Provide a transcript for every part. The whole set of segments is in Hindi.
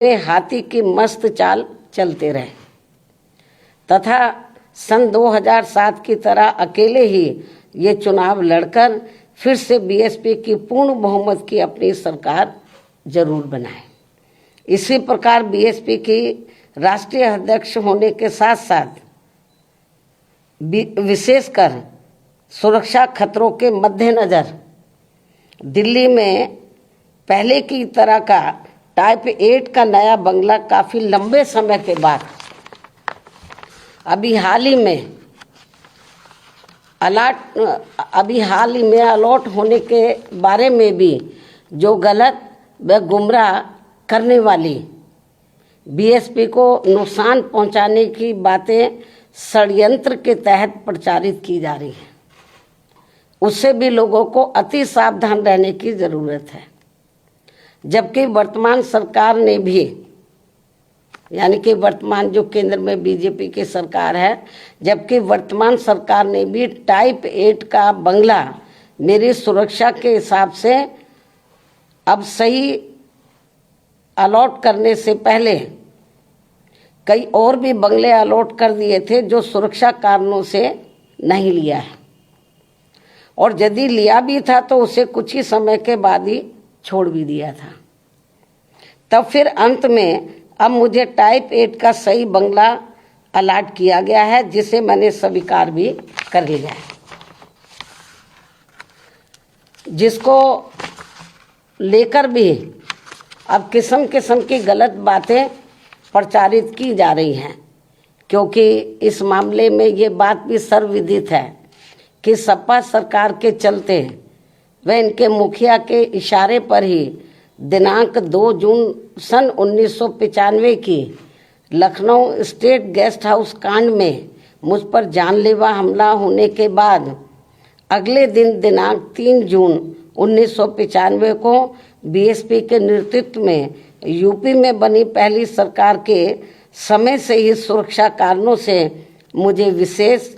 वे हाथी की मस्त चाल चलते रहे तथा सन 2007 की तरह अकेले ही ये चुनाव लड़कर फिर से बीएसपी की पूर्ण बहुमत की अपनी सरकार जरूर बनाए। इसी प्रकार बीएसपी की राष्ट्रीय अध्यक्ष होने के साथ साथ विशेषकर सुरक्षा खतरों के मद्देनजर दिल्ली में पहले की तरह का टाइप 8 का नया बंगला काफ़ी लंबे समय के बाद अभी हाल ही में अलॉट होने के बारे में भी जो गलत व गुमराह करने वाली बीएसपी को नुकसान पहुंचाने की बातें षड्यंत्र के तहत प्रचारित की जा रही है, उससे भी लोगों को अति सावधान रहने की ज़रूरत है। जबकि वर्तमान सरकार ने भी, यानी कि वर्तमान जो केंद्र में बीजेपी की सरकार है, जबकि वर्तमान सरकार ने भी टाइप 8 का बंगला मेरी सुरक्षा के हिसाब से अब सही अलॉट करने से पहले कई और भी बंगले अलॉट कर दिए थे जो सुरक्षा कारणों से नहीं लिया है, और यदि लिया भी था तो उसे कुछ ही समय के बाद ही छोड़ भी दिया था। तब फिर अंत में अब मुझे टाइप 8 का सही बंगला अलॉट किया गया है, जिसे मैंने स्वीकार भी कर लिया है, जिसको लेकर भी अब किस्म किस्म की गलत बातें प्रचारित की जा रही हैं, क्योंकि इस मामले में ये बात भी सर्वविदित है कि सपा सरकार के चलते व इनके मुखिया के इशारे पर ही दिनांक 2 जून सन 1995 की लखनऊ स्टेट गेस्ट हाउस कांड में मुझ पर जानलेवा हमला होने के बाद अगले दिन दिनांक 3 जून 1995 को बीएसपी के नेतृत्व में यूपी में बनी पहली सरकार के समय से ही सुरक्षा कारणों से मुझे विशेष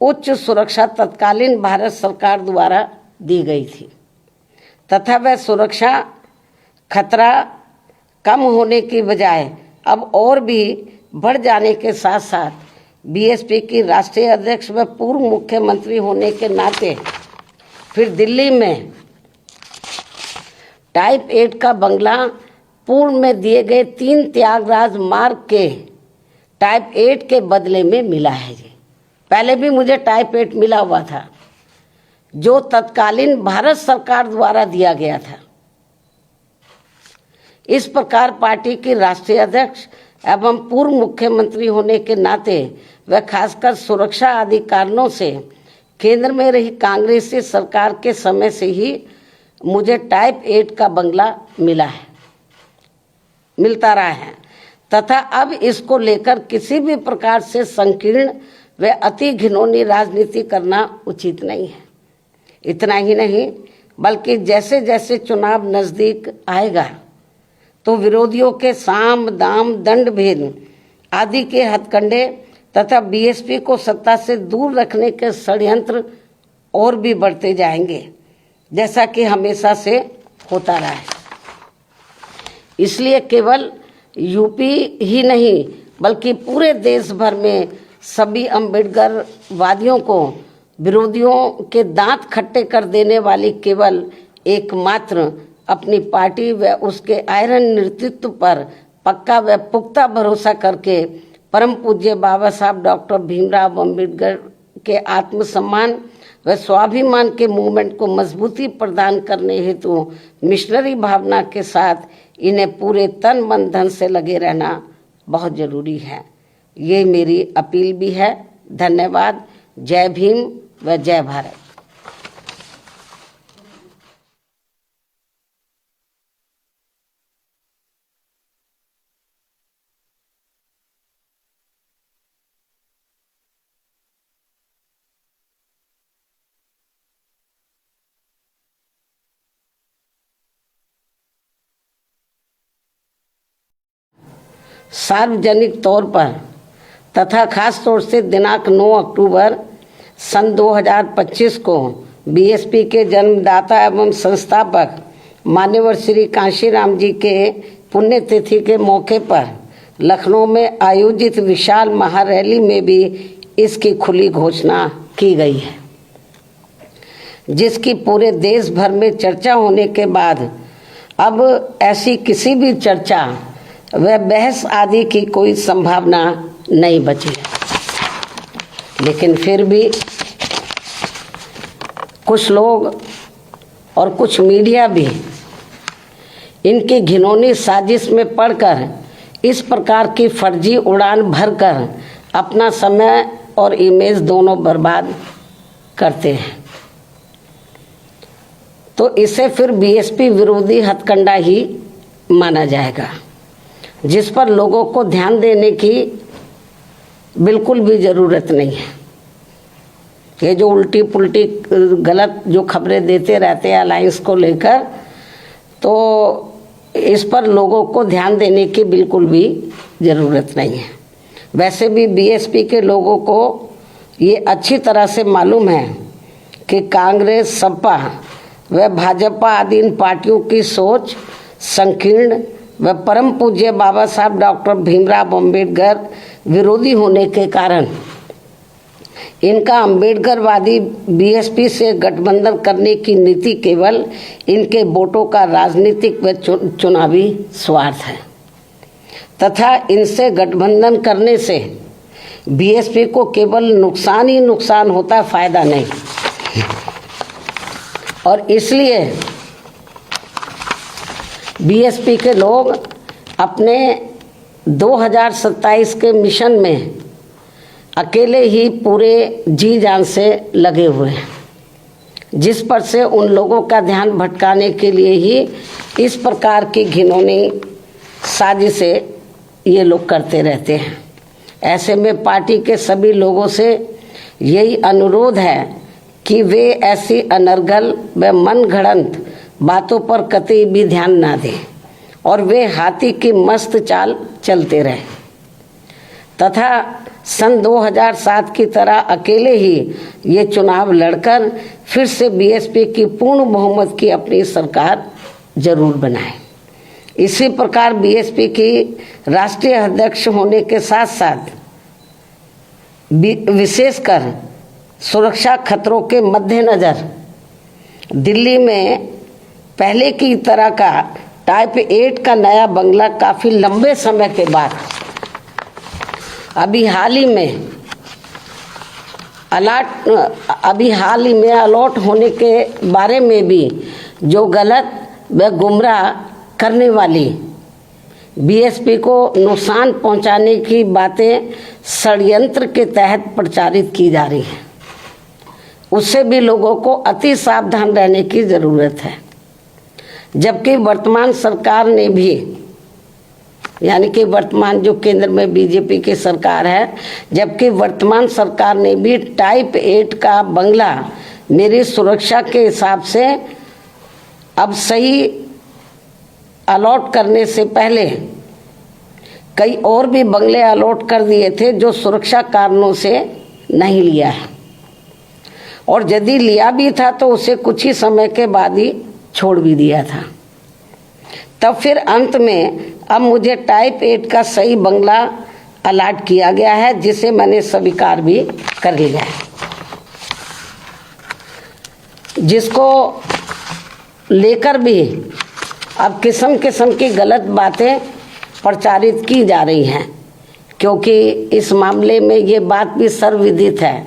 उच्च सुरक्षा तत्कालीन भारत सरकार द्वारा दी गई थी तथा वह सुरक्षा खतरा कम होने की बजाय अब और भी बढ़ जाने के साथ साथ बीएसपी की राष्ट्रीय अध्यक्ष व पूर्व मुख्यमंत्री होने के नाते फिर दिल्ली में टाइप 8 का बंगला पूर्व में दिए गए 3 त्यागराज मार्ग के टाइप 8 के बदले में मिला है जी। पहले भी मुझे टाइप 8 मिला हुआ था जो तत्कालीन भारत सरकार द्वारा दिया गया था। इस प्रकार पार्टी की राष्ट्रीय अध्यक्ष एवं पूर्व मुख्यमंत्री होने के नाते व खासकर सुरक्षा आदि कारणों से केंद्र में रही कांग्रेसी सरकार के समय से ही मुझे टाइप 8 का बंगला मिलता रहा है तथा अब इसको लेकर किसी भी प्रकार से संकीर्ण व अति घिनौनी राजनीति करना उचित नहीं है। इतना ही नहीं बल्कि जैसे जैसे चुनाव नज़दीक आएगा तो विरोधियों के साम दाम दंड भेद आदि के हथकंडे तथा बीएसपी को सत्ता से दूर रखने के षड्यंत्र और भी बढ़ते जाएंगे, जैसा कि हमेशा से होता रहा है। इसलिए केवल यूपी ही नहीं बल्कि पूरे देश भर में सभी अम्बेडकर वादियों को विरोधियों के दांत खट्टे कर देने वाली केवल एकमात्र अपनी पार्टी व उसके आयरन नेतृत्व पर पक्का व पुख्ता भरोसा करके परम पूज्य बाबा साहब डॉक्टर भीमराव अम्बेडकर के आत्मसम्मान व स्वाभिमान के मूवमेंट को मजबूती प्रदान करने हेतु मिशनरी भावना के साथ इन्हें पूरे तन मन धन से लगे रहना बहुत जरूरी है। ये मेरी अपील भी है। धन्यवाद। जय भीम व जय भारत। सार्वजनिक तौर पर तथा खास तौर से दिनांक 9 अक्टूबर सन 2025 को बीएसपी के जन्मदाता एवं संस्थापक मान्यवर श्री कांशीराम जी के पुण्यतिथि के मौके पर लखनऊ में आयोजित विशाल महारैली में भी इसकी खुली घोषणा की गई है, जिसकी पूरे देश भर में चर्चा होने के बाद अब ऐसी किसी भी चर्चा व बहस आदि की कोई संभावना नहीं बची है। लेकिन फिर भी कुछ लोग और कुछ मीडिया भी इनकी घिनौनी साजिश में पड़कर इस प्रकार की फर्जी उड़ान भरकर अपना समय और इमेज दोनों बर्बाद करते हैं, तो इसे फिर बीएसपी विरोधी हथकंडा ही माना जाएगा, जिस पर लोगों को ध्यान देने की बिल्कुल भी ज़रूरत नहीं है। ये जो उल्टी पुल्टी गलत जो खबरें देते रहते हैं अलायंस को लेकर, तो इस पर लोगों को ध्यान देने की बिल्कुल भी ज़रूरत नहीं है। वैसे भी बीएसपी के लोगों को ये अच्छी तरह से मालूम है कि कांग्रेस, सपा व भाजपा आदि इन पार्टियों की सोच संकीर्ण व परम पूज्य बाबा साहब डॉक्टर भीमराव अम्बेडकर विरोधी होने के कारण इनका अम्बेडकरवादी बीएसपी से गठबंधन करने की नीति केवल इनके वोटों का राजनीतिक व चुनावी स्वार्थ है तथा इनसे गठबंधन करने से बीएसपी को केवल नुकसान ही नुकसान होता है, फायदा नहीं। और इसलिए बीएसपी के लोग अपने 2027 के मिशन में अकेले ही पूरे जी जान से लगे हुए हैं, जिस पर से उन लोगों का ध्यान भटकाने के लिए ही इस प्रकार की घिनौनी साजिशें ये लोग करते रहते हैं। ऐसे में पार्टी के सभी लोगों से यही अनुरोध है कि वे ऐसी अनर्गल व मनगढ़ंत बातों पर कतई भी ध्यान ना दें और वे हाथी की मस्त चाल चलते रहें तथा सन 2007 की तरह अकेले ही ये चुनाव लड़कर फिर से बीएसपी की पूर्ण बहुमत की अपनी सरकार जरूर बनाए। इसी प्रकार बीएसपी की राष्ट्रीय अध्यक्ष होने के साथ साथ विशेषकर सुरक्षा खतरों के मद्देनजर दिल्ली में पहले की तरह का टाइप 8 का नया बंगला काफ़ी लंबे समय के बाद अभी हाल ही में अलॉट होने के बारे में भी जो गलत व गुमराह करने वाली बीएसपी को नुकसान पहुंचाने की बातें षड्यंत्र के तहत प्रचारित की जा रही हैं, उससे भी लोगों को अति सावधान रहने की ज़रूरत है। जबकि वर्तमान सरकार ने भी, यानी कि वर्तमान जो केंद्र में बीजेपी की सरकार है, जबकि वर्तमान सरकार ने भी टाइप 8 का बंगला मेरी सुरक्षा के हिसाब से अब सही अलॉट करने से पहले कई और भी बंगले अलॉट कर दिए थे जो सुरक्षा कारणों से नहीं लिया है, और यदि लिया भी था तो उसे कुछ ही समय के बाद ही छोड़ भी दिया था। तब फिर अंत में अब मुझे टाइप 8 का सही बंगला अलॉट किया गया है, जिसे मैंने स्वीकार भी कर लिया है, जिसको लेकर भी अब किस्म किस्म की गलत बातें प्रचारित की जा रही हैं, क्योंकि इस मामले में ये बात भी सर्वविदित है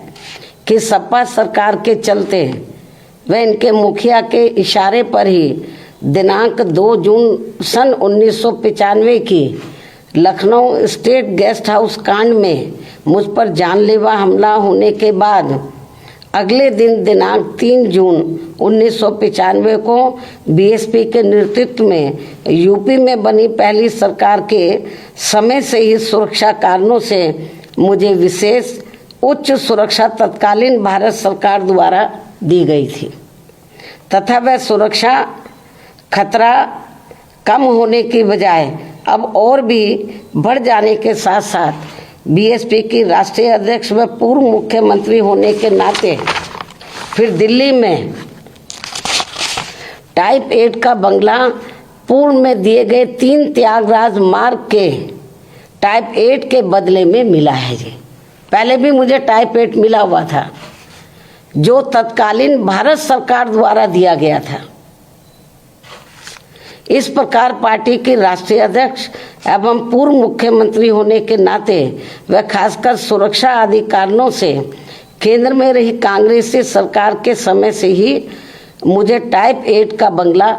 कि सपा सरकार के चलते व इनके मुखिया के इशारे पर ही दिनांक 2 जून सन 1995 की लखनऊ स्टेट गेस्ट हाउस कांड में मुझ पर जानलेवा हमला होने के बाद अगले दिन दिनांक 3 जून 1995 को बीएसपी के नेतृत्व में यूपी में बनी पहली सरकार के समय से ही सुरक्षा कारणों से मुझे विशेष उच्च सुरक्षा तत्कालीन भारत सरकार द्वारा दी गई थी तथा वह सुरक्षा खतरा कम होने की बजाय अब और भी बढ़ जाने के साथ साथ बीएसपी की राष्ट्रीय अध्यक्ष व पूर्व मुख्यमंत्री होने के नाते फिर दिल्ली में टाइप 8 का बंगला पूर्व में दिए गए 3 त्यागराज मार्ग के टाइप 8 के बदले में मिला है जी। पहले भी मुझे टाइप 8 मिला हुआ था, जो तत्कालीन भारत सरकार द्वारा दिया गया था। इस प्रकार पार्टी की राष्ट्रीय अध्यक्ष एवं पूर्व मुख्यमंत्री होने के नाते व खासकर सुरक्षा आदि कारणों से केंद्र में रही कांग्रेसी सरकार के समय से ही मुझे टाइप 8 का बंगला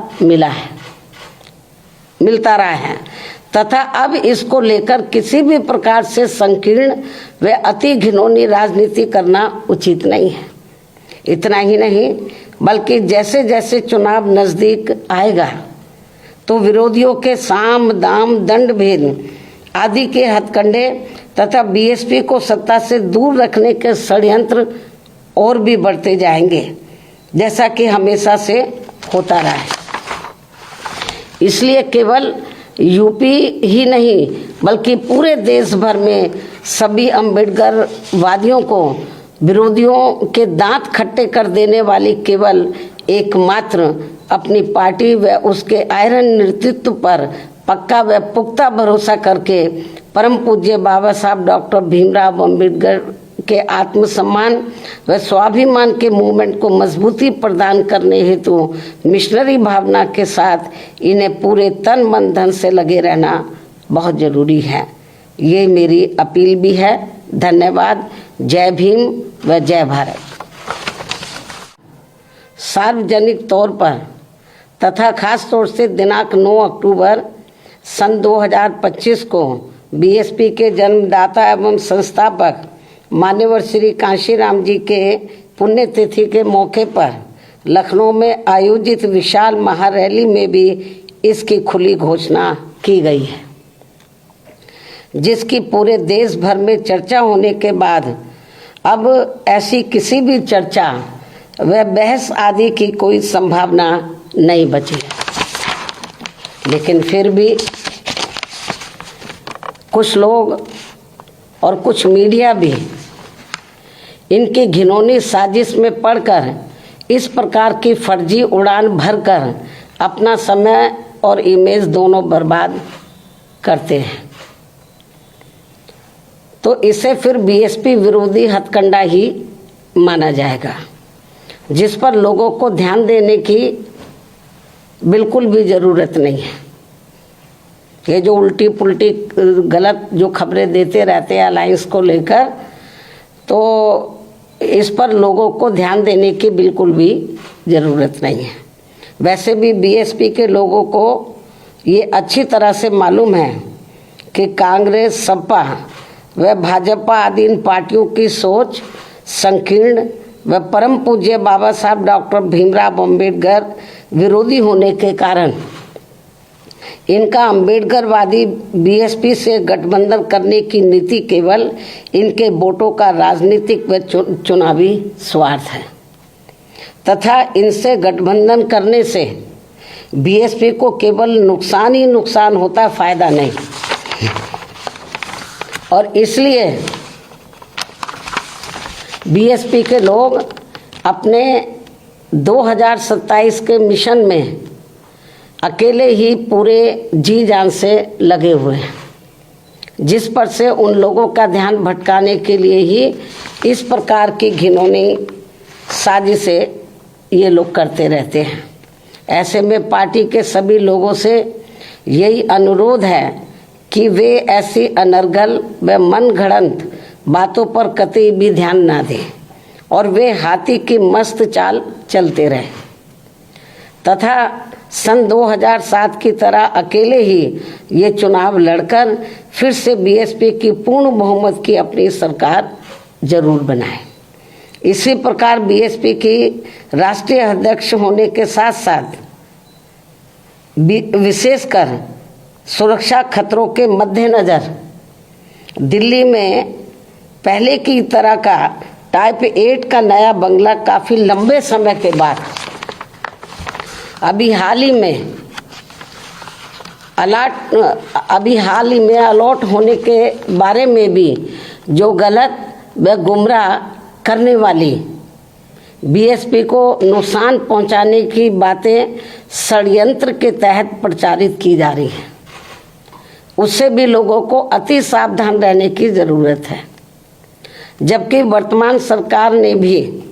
मिलता रहा है तथा अब इसको लेकर किसी भी प्रकार से संकीर्ण व अति घिनौनी राजनीति करना उचित नहीं है। इतना ही नहीं, बल्कि जैसे जैसे चुनाव नजदीक आएगा तो विरोधियों के साम दाम दंड भेद आदि के हथकंडे तथा बीएसपी को सत्ता से दूर रखने के षड्यंत्र और भी बढ़ते जाएंगे, जैसा कि हमेशा से होता रहा है। इसलिए केवल यूपी ही नहीं बल्कि पूरे देश भर में सभी अम्बेडकर वादियों को विरोधियों के दांत खट्टे कर देने वाली केवल एकमात्र अपनी पार्टी व उसके आयरन नेतृत्व पर पक्का व पुख्ता भरोसा करके परम पूज्य बाबा साहब डॉक्टर भीमराव अम्बेडकर के आत्मसम्मान व स्वाभिमान के मूवमेंट को मजबूती प्रदान करने हेतु मिशनरी भावना के साथ इन्हें पूरे तन मन धन से लगे रहना बहुत जरूरी है। ये मेरी अपील भी है। धन्यवाद। जय भीम व जय भारत। सार्वजनिक तौर पर तथा खास तौर से दिनांक 9 अक्टूबर सन 2025 को बीएसपी के जन्मदाता एवं संस्थापक मान्यवर श्री कांशीराम जी के पुण्यतिथि के मौके पर लखनऊ में आयोजित विशाल महारैली में भी इसकी खुली घोषणा की गई है, जिसकी पूरे देश भर में चर्चा होने के बाद अब ऐसी किसी भी चर्चा व बहस आदि की कोई संभावना नहीं बची है। लेकिन फिर भी कुछ लोग और कुछ मीडिया भी इनकी घिनौनी साजिश में पड़कर इस प्रकार की फर्जी उड़ान भरकर अपना समय और इमेज दोनों बर्बाद करते हैं, तो इसे फिर बीएसपी विरोधी हथकंडा ही माना जाएगा, जिस पर लोगों को ध्यान देने की बिल्कुल भी ज़रूरत नहीं है। ये जो उल्टी पुल्टी गलत जो खबरें देते रहते हैं अलायंस को लेकर, तो इस पर लोगों को ध्यान देने की बिल्कुल भी ज़रूरत नहीं है। वैसे भी बीएसपी के लोगों को ये अच्छी तरह से मालूम है कि कांग्रेस, सपा व भाजपा आदि इन पार्टियों की सोच संकीर्ण व परम पूज्य बाबा साहब डॉक्टर भीमराव अम्बेडकर विरोधी होने के कारण इनका अम्बेडकरवादी बीएसपी से गठबंधन करने की नीति केवल इनके वोटों का राजनीतिक व चुनावी स्वार्थ है तथा इनसे गठबंधन करने से बीएसपी को केवल नुकसान ही नुकसान होता, फायदा नहीं। और इसलिए बीएसपी के लोग अपने 2027 के मिशन में अकेले ही पूरे जी जान से लगे हुए हैं, जिस पर से उन लोगों का ध्यान भटकाने के लिए ही इस प्रकार की घिनौनी साजिशें ये लोग करते रहते हैं। ऐसे में पार्टी के सभी लोगों से यही अनुरोध है कि वे ऐसी अनर्गल व मनगढ़ंत बातों पर कतई भी ध्यान ना दें और वे हाथी की मस्त चाल चलते रहें तथा सन 2007 की तरह अकेले ही ये चुनाव लड़कर फिर से बीएसपी की पूर्ण बहुमत की अपनी सरकार जरूर बनाए। इसी प्रकार बीएसपी की राष्ट्रीय अध्यक्ष होने के साथ साथ विशेषकर सुरक्षा खतरों के मद्देनजर दिल्ली में पहले की तरह का टाइप 8 का नया बंगला काफ़ी लंबे समय के बाद अभी हाल ही में अलॉट होने के बारे में भी जो गलत व गुमराह करने वाली बीएसपी को नुकसान पहुंचाने की बातें षड्यंत्र के तहत प्रचारित की जा रही है, उससे भी लोगों को अति सावधान रहने की जरूरत है। जबकि वर्तमान सरकार ने भी,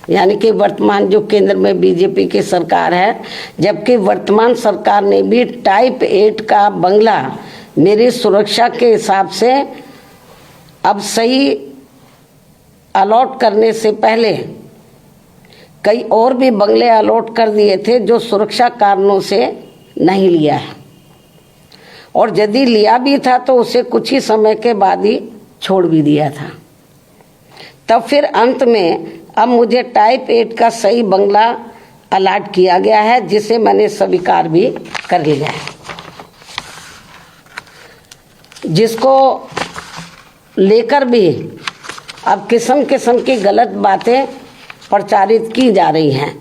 यानी कि वर्तमान जो केंद्र में बीजेपी की सरकार है, जबकि वर्तमान सरकार ने भी टाइप 8 का बंगला मेरी सुरक्षा के हिसाब से अब सही अलॉट करने से पहले कई और भी बंगले अलॉट कर दिए थे जो सुरक्षा कारणों से नहीं लिया है, और यदि लिया भी था तो उसे कुछ ही समय के बाद ही छोड़ भी दिया था। तब फिर अंत में अब मुझे टाइप 8 का सही बंगला अलॉट किया गया है, जिसे मैंने स्वीकार भी कर लिया है। जिसको लेकर भी अब किस्म किस्म की गलत बातें प्रचारित की जा रही हैं,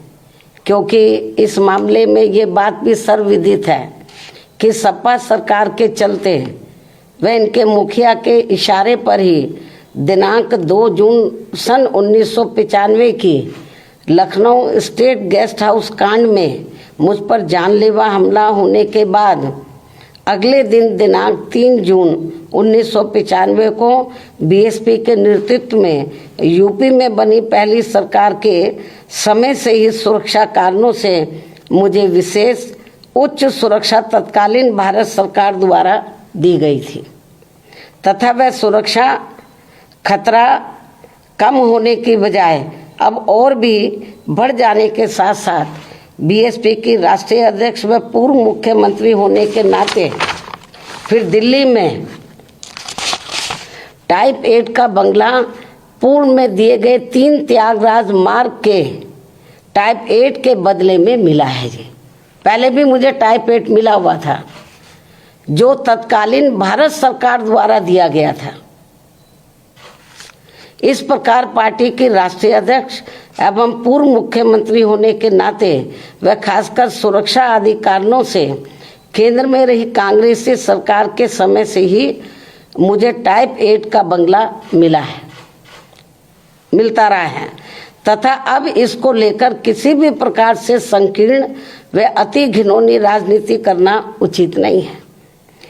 क्योंकि इस मामले में ये बात भी सर्वविदित है कि सपा सरकार के चलते व इनके मुखिया के इशारे पर ही दिनांक 2 जून सन 1995 की लखनऊ स्टेट गेस्ट हाउस कांड में मुझ पर जानलेवा हमला होने के बाद अगले दिन दिनांक 3 जून 1995 को बीएसपी के नेतृत्व में यूपी में बनी पहली सरकार के समय से ही सुरक्षा कारणों से मुझे विशेष उच्च सुरक्षा तत्कालीन भारत सरकार द्वारा दी गई थी, तथा वह सुरक्षा खतरा कम होने की बजाय अब और भी बढ़ जाने के साथ साथ बीएसपी की राष्ट्रीय अध्यक्ष व पूर्व मुख्यमंत्री होने के नाते फिर दिल्ली में टाइप 8 का बंगला पूर्व में दिए गए 3 त्यागराज मार्ग के टाइप 8 के बदले में मिला है जी। पहले भी मुझे टाइप 8 मिला हुआ था जो तत्कालीन भारत सरकार द्वारा दिया गया था। इस प्रकार पार्टी की राष्ट्रीय अध्यक्ष एवं पूर्व मुख्यमंत्री होने के नाते व खासकर सुरक्षा आदि कारणों से केंद्र में रही कांग्रेसी सरकार के समय से ही मुझे टाइप 8 का बंगला मिलता रहा है, तथा अब इसको लेकर किसी भी प्रकार से संकीर्ण व अति घिनौनी राजनीति करना उचित नहीं है।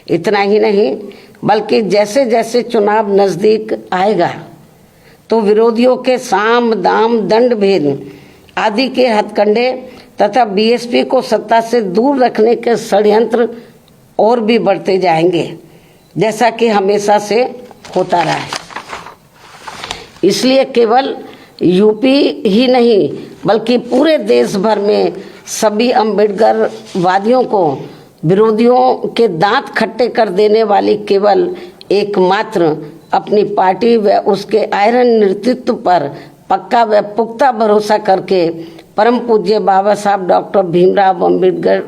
इतना ही नहीं बल्कि जैसे जैसे चुनाव नजदीक आएगा तो विरोधियों के साम दाम दंड भेद आदि के हथकंडे तथा बीएसपी को सत्ता से दूर रखने के षड्यंत्र और भी बढ़ते जाएंगे, जैसा कि हमेशा से होता रहा है। इसलिए केवल यूपी ही नहीं बल्कि पूरे देश भर में सभी अम्बेडकर वादियों को विरोधियों के दांत खट्टे कर देने वाली केवल एकमात्र अपनी पार्टी व उसके आयरन नेतृत्व पर पक्का व पुख्ता भरोसा करके परम पूज्य बाबा साहब डॉक्टर भीमराव अम्बेडकर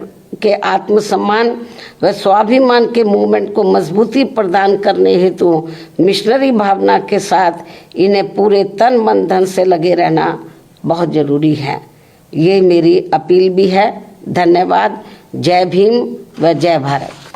के आत्मसम्मान व स्वाभिमान के मूवमेंट को मजबूती प्रदान करने हेतु मिशनरी भावना के साथ इन्हें पूरे तन मन धन से लगे रहना बहुत जरूरी है। ये मेरी अपील भी है। धन्यवाद। जय भीम व जय भारत।